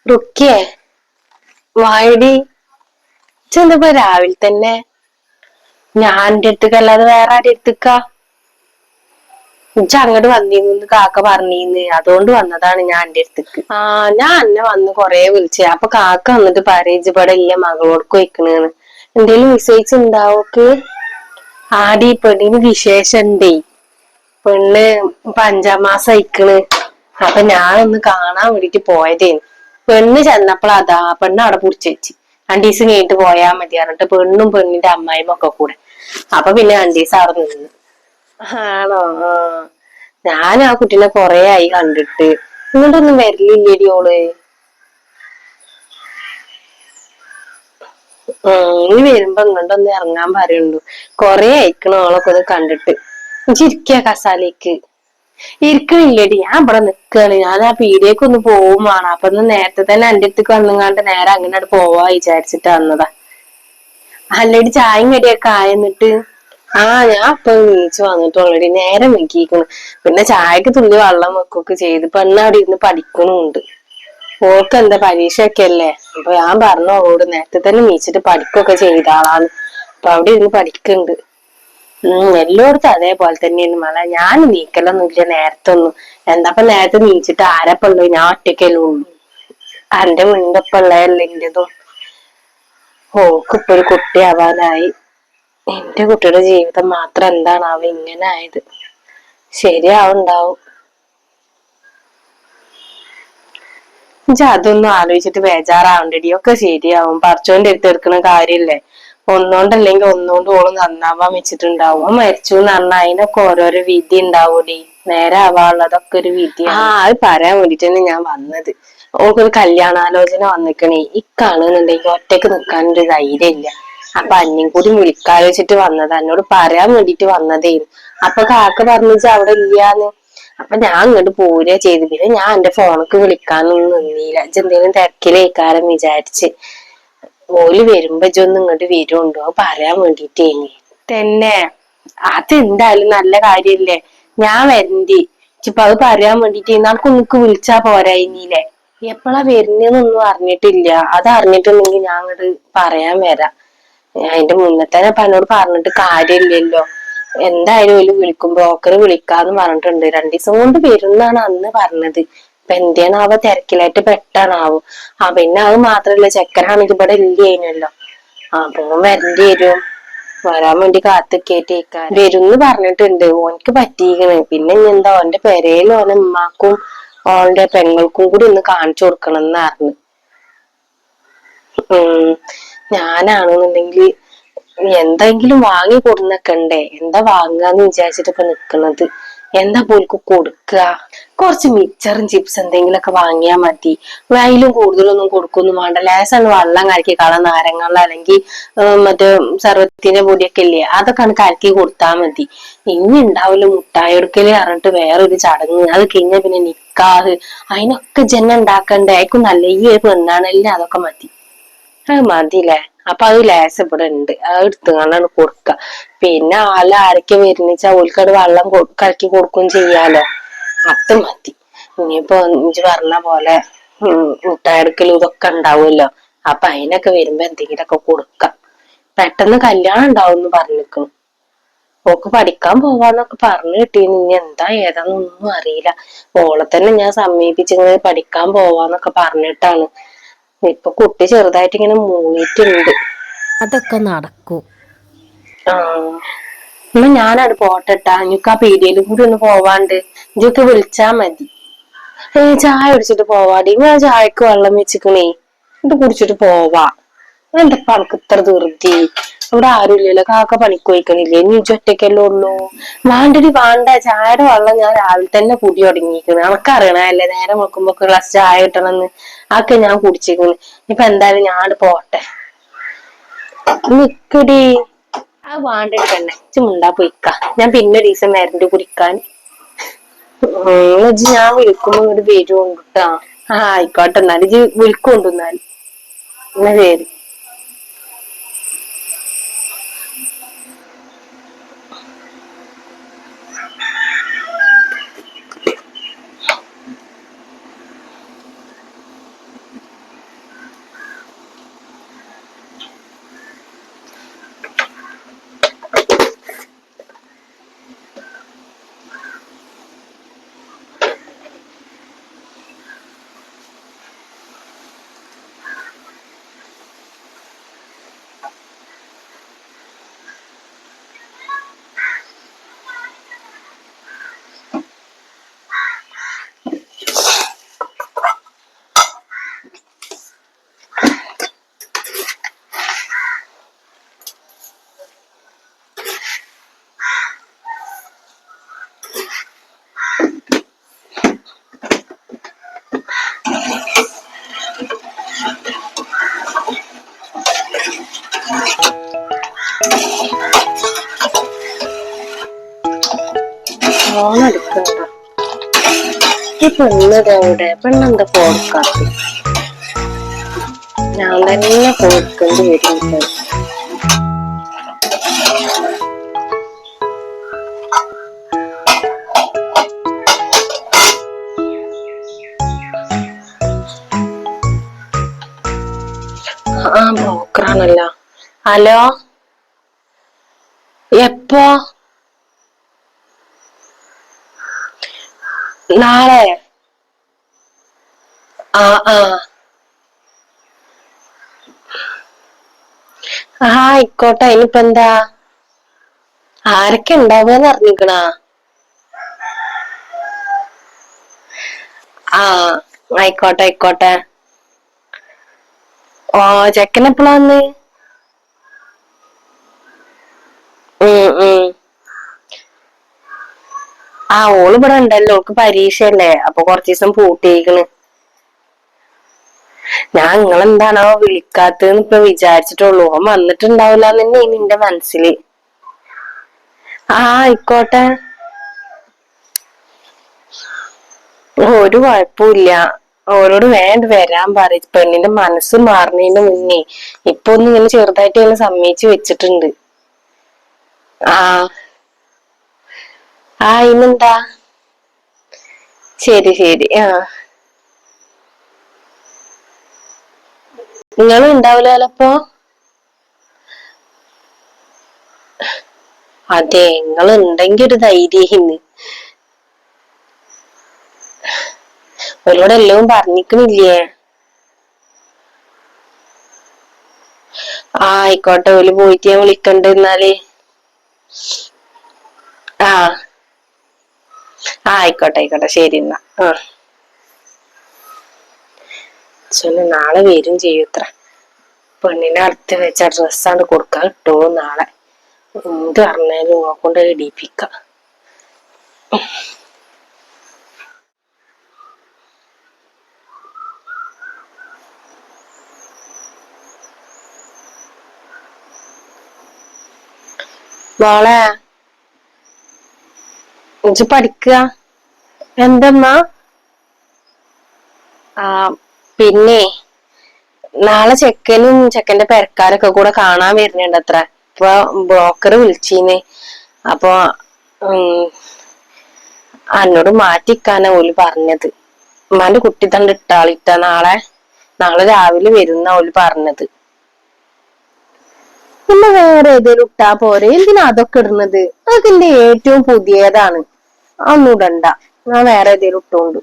റുക്കിയേ വായടി ചെന്നപ്പോ രാവിലെ തന്നെ ഞാൻ എന്റെ അടുത്തേക്കല്ലാതെ വേറെ ആരുടെ അടുത്തേക്കാ? ഇജ്ജ് അങ്ങോട്ട് വന്നീന്ന് കാക്ക പറഞ്ഞീന്ന്, അതുകൊണ്ട് വന്നതാണ് ഞാൻ എന്റെ അടുത്തേക്ക്. ഞാൻ അന്നെ വന്ന് കൊറേ വിളിച്ചേ, അപ്പൊ കാക്ക വന്നിട്ട് പറയിച്ച് ഇവിടെ ഇല്ല മകളോടക്ക് വയ്ക്കണെന്ന്. എന്തേലും വിശേഷിച്ചുണ്ടാവോക്ക്? ആടി പെണ്ണിന് വിശേഷം ഉണ്ടേ. പെണ്ണ് 5-ാം മാസം അയക്കണ്. അപ്പൊ ഞാനൊന്ന് കാണാൻ വേണ്ടിട്ട് പോയതേന്ന്. പെണ്ണ് ചെന്നപ്പോൾ അതാ പെണ്ണ് അവിടെ പുടിച്ചു വെച്ച് 2 ദിവസം കഴിഞ്ഞിട്ട് പോയാ മതി പറഞ്ഞിട്ട് പെണ്ണും പെണ്ണിന്റെ അമ്മായിയും ഒക്കെ കൂടെ. അപ്പൊ പിന്നെ 2 ദിവസം അവിടെ നിന്ന്. ആണോ? ഞാൻ ആ കുട്ടീനെ കൊറേ ആയി കണ്ടിട്ട്. ഇങ്ങോട്ടൊന്നും വരലില്ലേടി ഓള്? ഇനി വരുമ്പോ ഇങ്ങോട്ടൊന്ന് ഇറങ്ങാൻ പറയുള്ളൂ. കൊറേ അയക്കണ ഓളൊക്കെ ഒന്ന് കണ്ടിട്ട്. ഇരിക്ക കസാലേക്ക്. ഇരിക്കണില്ലേടി, ഞാൻ ഇവിടെ നിക്കാണ്. ഞാൻ ആ പീടിയേക്ക് ഒന്ന് പോവും വേണം. അപ്പൊ ഒന്ന് നേരത്തെ തന്നെ എന്റെ അടുത്തേക്ക് വന്നുങ്ങാണ്ട് നേരെ അങ്ങനെ പോവാ വിചാരിച്ചിട്ട് വന്നതാ. അല്ലടി ചായയും കടിയൊക്കെ ആയെന്നിട്ട്? ഞാൻ ഇപ്പൊ നീച്ച് വന്നിട്ടുള്ളടി. നേരം വൈകിക്കണ്. പിന്നെ ചായക്ക് തുള്ളി വെള്ളം വെക്കൊക്കെ ചെയ്ത്. പെണ്ണ് അവിടെ ഇരുന്ന് പഠിക്കണുണ്ട്. ഓൾക്ക് എന്താ പരീക്ഷയൊക്കെ അല്ലേ. അപ്പൊ ഞാൻ പറഞ്ഞു അവളോട് നേരത്തെ തന്നെ നീച്ചിട്ട് പഠിക്കൊക്കെ ചെയ്താളാന്ന്. അപ്പൊ അവിടെ ഇരുന്ന് പഠിക്കുന്നുണ്ട്. എല്ലായിടത്തും അതേപോലെ തന്നെയാണ് മളെ. ഞാൻ നീക്കലൊന്നുമില്ല നേരത്തെ ഒന്നും. എന്താപ്പൊ നേരത്തെ നീച്ചിട്ട് ആരപ്പുള്ളൂ? ഞാൻ ഒറ്റയ്ക്കല്ലേ ഉള്ളൂ. എന്റെ മുൻപുള്ളതല്ലേ എന്റേതും. ഓക്കിപ്പൊ ഒരു കുട്ടിയാവാനായി. എന്റെ കുട്ടിയുടെ ജീവിതം മാത്രം എന്താണാവ ഇങ്ങനെ ആയത്. ശരിയാവുണ്ടാവും. അതൊന്നും ആലോചിച്ചിട്ട് ബേജാറാവണ്ടടി. ഒക്കെ ശരിയാവും. പടച്ചോന്റെ അടുത്ത് എടുക്കണ കാര്യല്ലേ. ഒന്നോണ്ടല്ലെങ്കിൽ ഒന്നോണ്ട് ഓള് നന്നാവാൻ വെച്ചിട്ടുണ്ടാവും. മരിച്ചു എന്ന് പറഞ്ഞാൽ അതിനൊക്കെ ഓരോരോ വിധി ഉണ്ടാവൂടി. നേരെ ആവാനുള്ളതൊക്കെ ഒരു വിധിയാണ്. അത് പറയാൻ വേണ്ടിട്ട് തന്നെ ഞാൻ വന്നത്. ഓൾക്കൊരു കല്യാണാലോചന വന്നിക്കണേ. ഇക്കാണെന്നുണ്ടെങ്കിൽ ഒറ്റക്ക് നിൽക്കാനൊരു ധൈര്യം ഇല്ല. അപ്പൊ അന്നേം കൂടി വിളിക്കാലോചിച്ചിട്ട് വന്നത്. എന്നോട് പറയാൻ വേണ്ടിട്ട് വന്നതേന്ന്. അപ്പൊ കാക്ക പറഞ്ഞിച്ച് അവിടെ ഇല്ലാന്ന്. അപ്പൊ ഞാൻ ഇങ്ങോട്ട് പോരുക ചെയ്ത്. പിന്നെ ഞാൻ എന്റെ ഫോണക്ക് വിളിക്കാനൊന്നും നിന്നില്ല. എന്തേലും തിരക്കിലേക്കാരം വിചാരിച്ച്. ഓല് വരുമ്പോ ഇജ്ജൊന്നും ഇങ്ങോട്ട് വരുണ്ടോ പറയാൻ വേണ്ടിട്ടേനി. തന്നെ അതെന്തായാലും നല്ല കാര്യല്ലേ. ഞാൻ വരണ്ടി. ഇപ്പൊ അത് പറയാൻ വേണ്ടിട്ട് നമുക്കൊന്നിക്ക് വിളിച്ചാ പോരായില്ലേ. എപ്പോഴാ വരുന്നേന്നൊന്നും അറിഞ്ഞിട്ടില്ല. അത് അറിഞ്ഞിട്ടുണ്ടെങ്കിൽ ഞാൻ അങ്ങോട്ട് പറയാൻ വരാം. അതിന്റെ മുന്നേ തന്നെ എന്നോട് പറഞ്ഞിട്ട് കാര്യമില്ലല്ലോ. എന്തായാലും ഓല് വിളിക്കും. ബ്രോക്കർ വിളിക്കാന്ന് പറഞ്ഞിട്ടുണ്ട്. 2 ദിവസം കൊണ്ട് വരുന്നാണ് അന്ന് പറഞ്ഞത്. ഇപ്പൊ എന്തേനാവോ തിരക്കിലായിട്ട് പെട്ടാണാവോ. പിന്നെ അത് മാത്രല്ല ചെക്കനാണെങ്കിൽ ഇവിടെ ഇല്ലേനല്ലോ. അപ്പൊ വരേണ്ടി വരും. വരാൻ വേണ്ടി കാത്തിക്കേറ്റേക്കാൻ വരുന്ന് പറഞ്ഞിട്ടുണ്ട്. ഓനിക്ക് പറ്റിയിരിക്കണ്. പിന്നെ എന്താ ഓന്റെ പെരയിലും ഓന്റെ ഉമ്മാക്കും ഓന്റെ പെങ്ങൾക്കും കൂടി ഒന്ന് കാണിച്ചു കൊടുക്കണം എന്ന്. ഞാനാണെന്നുണ്ടെങ്കിൽ എന്തെങ്കിലും വാങ്ങി കൊടുന്നൊക്കണ്ടേ. എന്താ വാങ്ങാന്ന് വിചാരിച്ചിട്ട് ഇപ്പൊ നിക്കണത്. എന്താ പോൽക്ക് കൊടുക്കുക? കുറച്ച് മിച്ചറും ചിപ്സ് എന്തെങ്കിലുമൊക്കെ വാങ്ങിയാ മതി. അതിലും കൂടുതലൊന്നും കൊടുക്കൊന്നും വേണ്ട. ലേശം വെള്ളം കലക്കി നാരങ്ങ അല്ലെങ്കിൽ മറ്റേ സർവത്തിന്റെ പൊടിയൊക്കെ ഇല്ലേ, അതൊക്കെ കലക്കി കൊടുത്താൽ മതി. ഇനി ഉണ്ടാവില്ല മുട്ടായി എടുക്കല് പറഞ്ഞിട്ട് വേറൊരു ചടങ്ങ്. അത് കഴിഞ്ഞ പിന്നെ നിക്കാഹ്. അതിനൊക്കെ ജന ഉണ്ടാക്കണ്ടേ. ആയിരിക്കും നല്ല ഈ ഒരു പെണ്ണാണല്ലേ. അതൊക്കെ മതി. അത് മതില്ലേ. അപ്പൊ അത് ലേശം ഇവിടെ ഉണ്ട്. അത് എടുത്തുകൊണ്ടാണ് കൊടുക്ക. പിന്നെ ആരൊക്കെ വരുന്നിച്ചാ ഓൽക്കത് വെള്ളം കലക്കി കൊടുക്കുകയും ചെയ്യാലോ. അത് മതി. ഇനിയിപ്പോ ഇജ്ജ് പറഞ്ഞ പോലെ മുട്ടായി എടുക്കലും ഇതൊക്കെ ഉണ്ടാവുമല്ലോ. അപ്പൊ അതിനൊക്കെ വരുമ്പോ എന്തെങ്കിലുമൊക്കെ കൊടുക്കാം. പെട്ടെന്ന് കല്യാണം ഉണ്ടാവുമെന്ന് പറഞ്ഞിരിക്കുന്നു. ഓക്ക് പഠിക്കാൻ പോവാന്നൊക്കെ പറഞ്ഞു കിട്ടീന്ന്. ഇനി എന്താ ഏതാന്നൊന്നും അറിയില്ല. ഓളെ തന്നെ ഞാൻ സമീപിച്ചിങ്ങനെ പഠിക്കാൻ പോവാന്നൊക്കെ പറഞ്ഞിട്ടാണ്. ഇപ്പൊ കുട്ടി ചെറുതായിട്ട് ഇങ്ങനെ മൂങ്ങിയിട്ടുണ്ട്. അതൊക്കെ നടക്കും. എന്നാ ഞാനത് പോട്ടെട്ടാ. എനിക്ക് ആ പീടികയിലും കൂടി ഒന്ന് പോവാണ്ട്. ഇതൊക്കെ വിളിച്ചാ മതി. ചായ കുടിച്ചിട്ട് പോവാടി. ഞാൻ ചായക്ക് വെള്ളം വെച്ചിക്കണേ. ഇത് കുടിച്ചിട്ട് പോവാ. എന്താ അനക്ക് ഇത്ര ധൃതി? ഇവിടെ ആരുമില്ലല്ലോ, കാക്ക പണിക്ക് പോയിക്കണില്ലേ, ഇനി ഒറ്റയ്ക്കല്ലേ ഉള്ളൂ. വാണ്ടടി വാണ്ട, ചായയുടെ വെള്ളം ഞാൻ രാവിലെ തന്നെ കുടി തുടങ്ങിയിരിക്കുന്നു. നമുക്കറിയണല്ലേ നേരം വെക്കുമ്പോ ഗ്ലാസ് ചായ കിട്ടണമെന്ന്. അതൊക്കെ ഞാൻ കുടിച്ചിരിക്കുന്നു. ഇപ്പൊ എന്തായാലും ഞാൻ പോട്ടെ. നിക്കടി, ആ വാണ്ടടി തന്നെ ചുണ്ടാ പോയിക്ക. ഞാൻ പിന്നെ ഒരു ദിവസം വരണ്ട് കുടിക്കാൻ. ഞാൻ വിളിക്കുമ്പോ ഇങ്ങോട്ട് വരുകൊണ്ടിട്ടാ. ആയിക്കോട്ടെ, എന്നാലും ഇജ്ജ് വിളിക്കൊണ്ടുവന്നാല്. എന്നാ ശരി. ഫോണെടുക്കണ്ട. ഈ പെണ്ണതെവിടെ? പെണ്ണെന്താ കൊടുക്കാത്ത? ഞാൻ തന്നെ കൊടുക്കേണ്ടി വരും. ആ ബ്രോക്കറാണല്ല. ഹലോ, എപ്പോ? നാളെ? ആ ആ ആയിക്കോട്ടെ. ഇനിയിപ്പ എന്താ? ആരൊക്കെ ഉണ്ടാവുകയെന്ന് അറിഞ്ഞിക്കണാ? ആ ആയിക്കോട്ടെ ആയിക്കോട്ടെ. ഓ, ചെക്കൻ എപ്പോഴാ വന്ന്? ഉം. ആ, ഓള് ഇവിടെ ഉണ്ടല്ലോ. ഓൾക്ക് പരീക്ഷയല്ലേ, അപ്പൊ കുറച്ച് ദിവസം പൂട്ടിയേക്കണ്. ഞാൻ നിങ്ങളെന്താണോ വിളിക്കാത്തന്ന് ഇപ്പൊ വിചാരിച്ചിട്ടുള്ളൂ. ഓൻ വന്നിട്ടുണ്ടാവില്ലാന്ന് തന്നെ നിന്റെ മനസ്സില്. ആ ആയിക്കോട്ടെ. ഒരു കുഴപ്പമില്ല. ഓരോട് വരാൻ പറയും. പെണ്ണിന്റെ മനസ്സ് മാറുന്നതിന് മുന്നേ ഇപ്പൊ ഒന്ന് ഇങ്ങനെ ചെറുതായിട്ട് ഇങ്ങനെ സമ്മതിച്ച് വെച്ചിട്ടുണ്ട്. ആ ഇന്നെന്താ? ശരി ശരി. നിങ്ങളും ഉണ്ടാവില്ല ചിലപ്പോ. അതെ, നിങ്ങൾ ഉണ്ടെങ്കി ഒരു ധൈര്യേന്ന്. അവരോട് എല്ലാം പറഞ്ഞിക്കണില്ലേ? ആയിക്കോട്ടെ, ഓല് പോയിട്ട് ഞാൻ വിളിക്കണ്ട് എന്നാല്. ആയിക്കോട്ടെ ആയിക്കോട്ടെ, ശരി എന്നാ. നാളെ വരും ചെയ്യൂത്ര. പെണ്ണിനെ അടുത്ത് വെച്ച ഡ്രസ്സാണ് കൊടുക്കാൻ കിട്ടുമോ നാളെ. എന്ത് പറഞ്ഞാലും കൊണ്ട് ഇടിപ്പിക്ക. മോളെ, ഇജ്ജ് പഠിക്കുക? എന്തമ്മാ? പിന്നെ നാളെ ചെക്കനും ചെക്കന്റെ പെരക്കാരൊക്കെ കൂടെ കാണാൻ വരുന്നുണ്ട് അത്ര. ഇപ്പൊ ബ്രോക്കർ വിളിച്ചീന്ന്. അപ്പൊ എന്നോട് മാറ്റിക്കാനാ ഓല് പറഞ്ഞത്. ഉമ്മാന്റെ കുട്ടി തണ്ട് ഇട്ടാളിട്ട നാളെ രാവിലെ വരുന്ന ഓല് പറഞ്ഞത്. പിന്നെ വേറെ ഏതേലും ഇട്ടാ പോരെ? എന്തിനാ അതൊക്കെ ഇടുന്നത്? അതൊക്കെ എന്റെ ഏറ്റവും പുതിയതാണ്. അതൊന്നും ഇടണ്ട. ഞാൻ വേറെ ഏതേലും ഇട്ടോണ്ട്.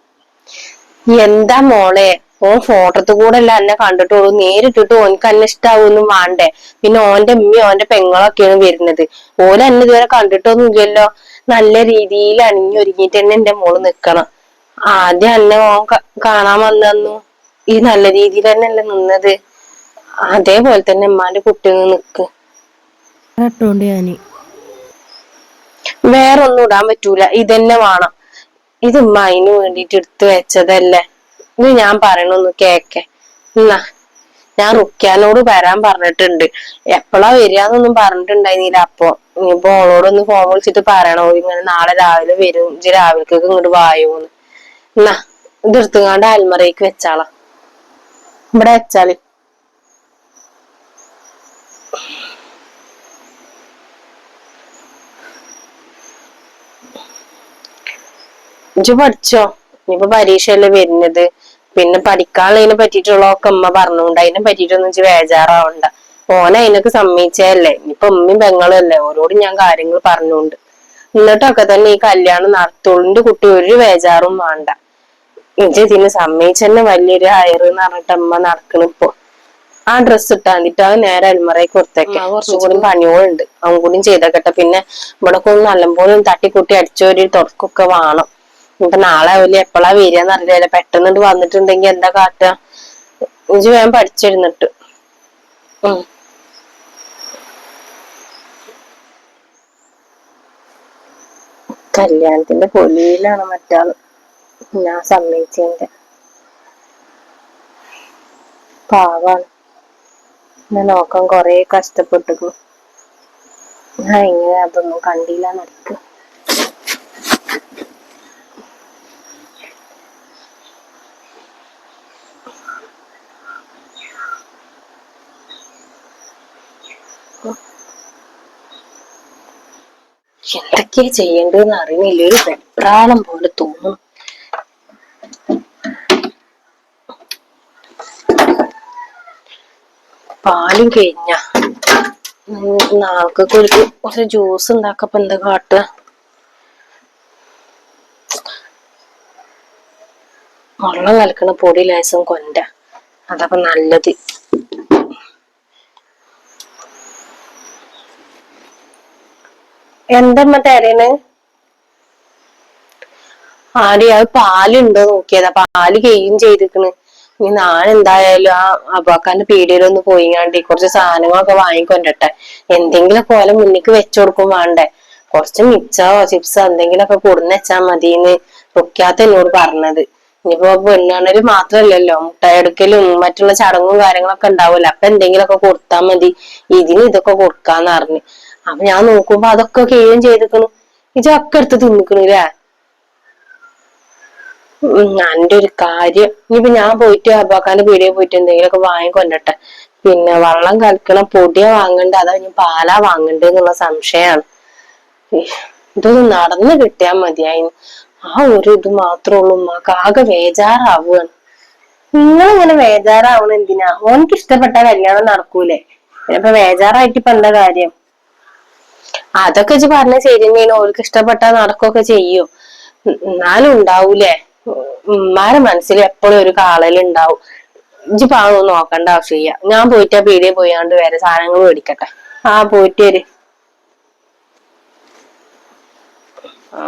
എന്താ മോളെ, ഓൻ ഫോട്ടോത്ത് കൂടെ അല്ല എന്നെ കണ്ടിട്ടുള്ളൂ. നേരിട്ടിട്ട് ഓനക്ക് എന്നെ ഇഷ്ടാവൊന്നും വേണ്ടേ? പിന്നെ ഓന്റെ ഉമ്മയും ഓന്റെ പെങ്ങളൊക്കെയാണ് വരുന്നത്. ഓല എന്നെ ഇതുവരെ കണ്ടിട്ടൊന്നും ഇല്ലല്ലോ. നല്ല രീതിയിൽ അണിഞ്ഞൊരുങ്ങിട്ട് തന്നെ എന്റെ മോള് നിക്കണം. ആദ്യം എന്നെ ഓൻ കാണാൻ വന്നു. ഈ നല്ല രീതിയിൽ തന്നെയല്ലേ നിന്നത്. അതേപോലെ തന്നെ ഉമ്മാന്റെ കുട്ടിയൊന്ന് നിക്ക്. ഇട്ടോണ്ട് ഞാന്. വേറൊന്നും ഇടാൻ പറ്റൂല, ഇതന്നെ വേണം. ഇത് ഉമ്മ അതിന് വേണ്ടിട്ട് എടുത്തു വെച്ചതല്ലേ. ഇത് ഞാൻ പറയണൊന്ന് കേക്കെ. എന്നാ ഞാൻ റുക്യാനോട് വരാൻ പറഞ്ഞിട്ടുണ്ട്. എപ്പോഴാ വരികന്നൊന്നും പറഞ്ഞിട്ടുണ്ടായിരുന്നില്ല. അപ്പൊ ഇനിയിപ്പോ ഓളോടൊന്ന് ഫോൺ വിളിച്ചിട്ട് പറയണോ, ഇങ്ങനെ നാളെ രാവിലെ വരും, ഇജ്ജ് രാവിലേക്കൊക്കെ ഇങ്ങോട്ട് വായോന്ന്. എന്നാ ഇത് എടുത്തുങ്ങാണ്ട് അൽമറയ്ക്ക് വെച്ചാളാ, ഇവിടെ വെച്ചാല്. ഇജ്ജ് പഠിച്ചോ, ഇനിയിപ്പോ പരീക്ഷയല്ലേ വരുന്നത്. പിന്നെ പഠിക്കാനുള്ളതിനെ പറ്റിയിട്ടുള്ളതൊക്കെ ഉമ്മ പറഞ്ഞുകൊണ്ട് അതിനെ പറ്റിയിട്ടൊന്നും ഇജ്ജ് ബേജാറാവണ്ട. ഓനെ അതിനൊക്കെ സമ്മതിച്ചല്ലേ. ഇനിയിപ്പൊ ഉമ്മയും പെങ്ങളും അല്ലേ, ഓരോട് ഞാൻ കാര്യങ്ങൾ പറഞ്ഞുകൊണ്ട്. എന്നിട്ടൊക്കെ തന്നെ ഈ കല്യാണം നടത്തുള്ളൂ. എന്റെ കുട്ടി ഒരു ബേജാറും വേണ്ട. ഇജ്ജ് ഇതിന് സമ്മതിച്ചെന്നെ വലിയൊരു ഹയറെന്ന് പറഞ്ഞിട്ട് അമ്മ നടക്കണിപ്പോ. ആ ഡ്രസ്സ് ഇട്ടാ എന്നിട്ട് അത് നേരെ അൽമറയ്ക്ക് കൊടുത്തേക്കെ. കുറച്ചും കൂടി പണികളുണ്ട്, അവൻ കൂടി ചെയ്തേക്കട്ടെ. പിന്നെ ഇവിടെ ഒന്ന് നല്ലപോലെ തട്ടിക്കുട്ടി അടിച്ചൊരു തുറക്കൊക്കെ വേണം. ഇപ്പൊ നാളെ വലിയ എപ്പോഴാ വരികയെന്ന് അറിയില്ല. പെട്ടെന്ന് വന്നിട്ടുണ്ടെങ്കി എന്താ കാട്ടുക. ഇജ്ജ് വേഗം പഠിച്ചിരുന്നിട്ട്. കല്യാണത്തിന്റെ പൊലിയിലാണ് മറ്റാള്, ഞാൻ സമ്മതിച്ചതിന്റെ. പാവാണ്, ഞാൻ നോക്കാൻ കൊറേ കഷ്ടപ്പെട്ടു. ഞാൻ ഇങ്ങനെ അതൊന്നും കണ്ടില്ല നടക്ക്. എന്തൊക്കെയാ ചെയ്യേണ്ടതെന്ന് അറിയുന്നില്ല. ഒരു വെപ്രാളം പോലെ തോന്നും. പാലും കഴിഞ്ഞ നാൾക്കൊക്കെ കുറച്ച് ജ്യൂസ് ഉണ്ടാക്കപ്പോ എന്താ കാട്ടുക. വെള്ളം കലക്കണ പൊടി ലേശം കൊണ്ട, അതപ്പൊ നല്ലത്. എന്തമ്മ തരേണ്? ആടി അത് പാലുണ്ടോ നോക്കിയതാ, പാല് കഴിയും ചെയ്തിക്കണ്. ഇനി ഞാൻ എന്തായാലും ആ അബാക്കാന്റെ പീടികയിലൊന്ന് പോയിങ്ങാണ്ടി കുറച്ച് സാധനങ്ങളൊക്കെ വാങ്ങിക്കൊണ്ടട്ടെ. എന്തെങ്കിലും പോലെ മുന്നിക്ക് വെച്ചു കൊടുക്കും വേണ്ടേ. കുറച്ച് മിച്ചോ ചിപ്സോ എന്തെങ്കിലുമൊക്കെ കൊടുന്ന് വെച്ചാ മതിന്ന് റുക്യാത്ത എന്നോട് പറഞ്ഞത്. ഇനിയിപ്പോ പെണ്ണുകാണല് മാത്രല്ലല്ലോ, മുട്ടായി എടുക്കലും മറ്റുള്ള ചടങ്ങും കാര്യങ്ങളൊക്കെ ഉണ്ടാവൂല്ലോ. അപ്പൊ എന്തെങ്കിലുമൊക്കെ കൊടുത്താൽ മതി, ഇതിന് ഇതൊക്കെ കൊടുക്കാന്ന് പറഞ്ഞു. അപ്പൊ ഞാൻ നോക്കുമ്പോ അതൊക്കെ കഴിയും ചെയ്തിക്കണു. ഇതൊക്കെ എടുത്ത് തിന്നിക്കണില്ലേ. എന്റെ ഒരു കാര്യം, ഇനിയിപ്പോ ഞാൻ പോയിട്ട് അബാക്കാന്റെ പീടികയിൽ പോയിട്ട് എന്തെങ്കിലുമൊക്കെ വാങ്ങിക്കൊണ്ടട്ടെ. പിന്നെ വെള്ളം കലക്കണ പൊടിയാ വാങ്ങണ്ട അതോ ഇനി പാലാ വാങ്ങണ്ടേ എന്നുള്ള സംശയമാണ്. ഇതൊന്ന് നടന്നു കിട്ടിയാ മതിയായിരുന്നു. ആ ഒരു ഇത് മാത്രമേ ഉള്ളൂ ഉമ്മാക്ക്. ആകെ ബേജാറാവുകയാണ്. നിങ്ങളിങ്ങനെ ബേജാറാവണ എന്തിനാ? ഓനക്ക് ഇഷ്ടപ്പെട്ട കല്യാണം നടക്കൂലേ, ഇപ്പൊ ബേജാറായിട്ട് ഇപ്പൊ എന്താ കാര്യം? അതൊക്കെ ഇജ്ജ് പറഞ്ഞ ശരി തന്നെയാണ്. ഓർക്ക് ഇഷ്ടപ്പെട്ടാ നടക്കൊക്കെ ചെയ്യും. എന്നാലും ഉണ്ടാവൂലേ, ഉമ്മാരെ മനസ്സിൽ എപ്പോഴും ഒരു കാളലുണ്ടാവും. ഇജ്ജ് പാവം നോക്കണ്ട ആവശ്യമില്ല. ഞാൻ പോയിട്ട് ആ പീടികയിൽ പോയാണ്ട് വേറെ സാധനങ്ങൾ മേടിക്കട്ടെ. ആ പോയിട്ട് വര്. ആ